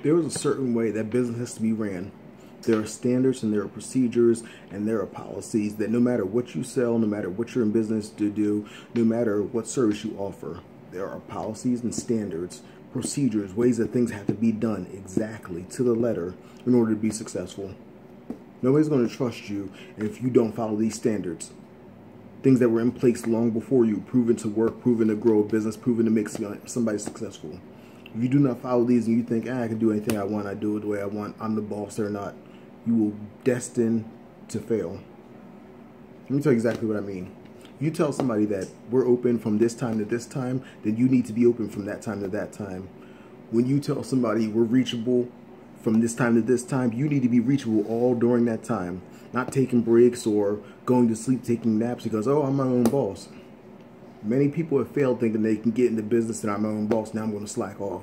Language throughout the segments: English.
There is a certain way that business has to be ran. There are standards and there are procedures and there are policies that no matter what you sell, no matter what you're in business to do, no matter what service you offer, there are policies and standards, procedures, ways that things have to be done exactly to the letter in order to be successful. Nobody's going to trust you if you don't follow these standards. Things that were in place long before you, proven to work, proven to grow a business, proven to make somebody successful. If you do not follow these and you think, I can do anything I want, I do it the way I want, I'm the boss or not, you will destined to fail. Let me tell you exactly what I mean. If you tell somebody that we're open from this time to this time, then you need to be open from that time to that time. When you tell somebody we're reachable from this time to this time, you need to be reachable all during that time. Not taking breaks or going to sleep, taking naps because, oh, I'm my own boss. Many people have failed thinking they can get into business and I'm my own boss, now I'm going to slack off.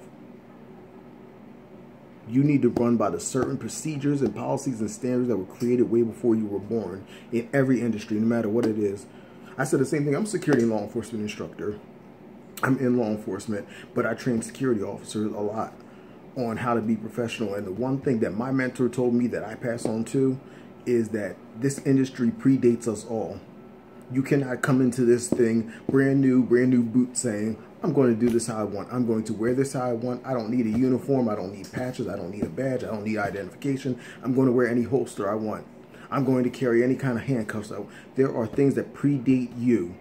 You need to run by the certain procedures and policies and standards that were created way before you were born in every industry, no matter what it is. I said the same thing. I'm a security and law enforcement instructor. I'm in law enforcement, but I train security officers a lot on how to be professional. And the one thing that my mentor told me that I pass on to is that this industry predates us all. You cannot come into this thing brand new boot saying, I'm going to do this how I want. I'm going to wear this how I want. I don't need a uniform. I don't need patches. I don't need a badge. I don't need identification. I'm going to wear any holster I want. I'm going to carry any kind of handcuffs. So there are things that predate you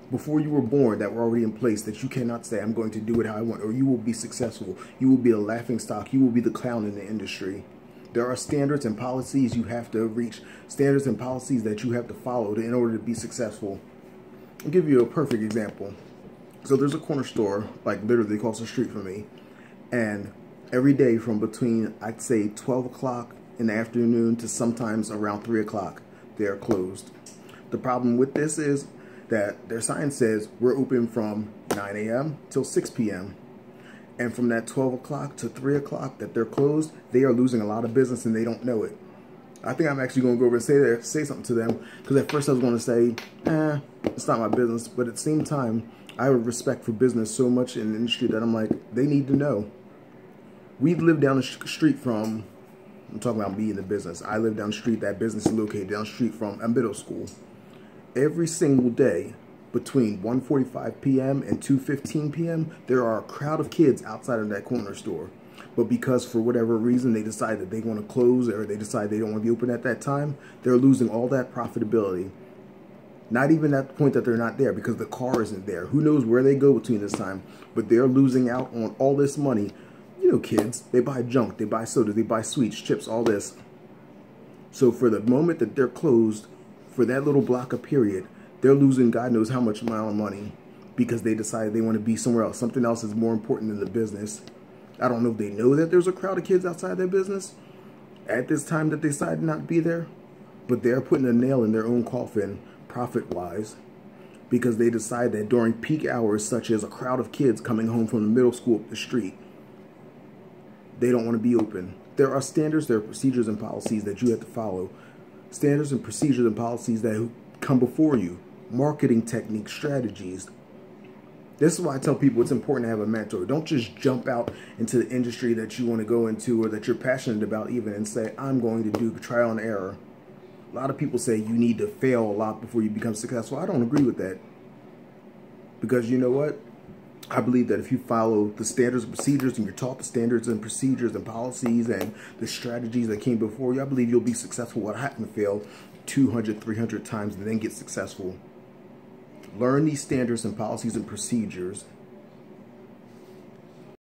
before you were born that were already in place that you cannot say, I'm going to do it how I want, or you will be successful. You will be a laughing stock. You will be the clown in the industry. There are standards and policies you have to reach, standards and policies that you have to follow in order to be successful. I'll give you a perfect example. So there's a corner store, like literally across the street from me, and every day from between, I'd say 12 o'clock in the afternoon to sometimes around 3 o'clock, they are closed. The problem with this is that their sign says we're open from 9 a.m. till 6 p.m. And from that 12 o'clock to 3 o'clock that they're closed, they are losing a lot of business and they don't know it. I think I'm actually going to go over and say something to them, because at first I was going to say, it's not my business. But at the same time, I have respect for business so much in the industry that I'm like, they need to know. We live down the street from, I'm talking about me in the business. I live down the street, that business is located down the street from a middle school. Every single day, between 1:45 p.m. and 2:15 p.m., there are a crowd of kids outside of that corner store. But because for whatever reason they decide that they want to close, or they decide they don't want to be open at that time, they're losing all that profitability. Not even at the point that they're not there, because the car isn't there. Who knows where they go between this time, but they're losing out on all this money. You know, kids, they buy junk, they buy sodas, they buy sweets, chips, all this. So for the moment that they're closed, for that little block of period, they're losing God knows how much amount of money because they decided they want to be somewhere else. Something else is more important than the business. I don't know if they know that there's a crowd of kids outside their business at this time that they decided not to be there, but they're putting a nail in their own coffin profit-wise because they decide that during peak hours, such as a crowd of kids coming home from the middle school up the street, they don't want to be open. There are standards, there are procedures and policies that you have to follow. Standards and procedures and policies that come before you. Marketing techniques, strategies. This is why I tell people it's important to have a mentor. Don't just jump out into the industry that you want to go into or that you're passionate about even and say, I'm going to do trial and error. A lot of people say you need to fail a lot before you become successful. I don't agree with that. Because you know what? I believe that if you follow the standards and procedures and you're taught the standards and procedures and policies and the strategies that came before you, I believe you'll be successful without having to fail 200, 300 times and then get successful. Learn these standards and policies and procedures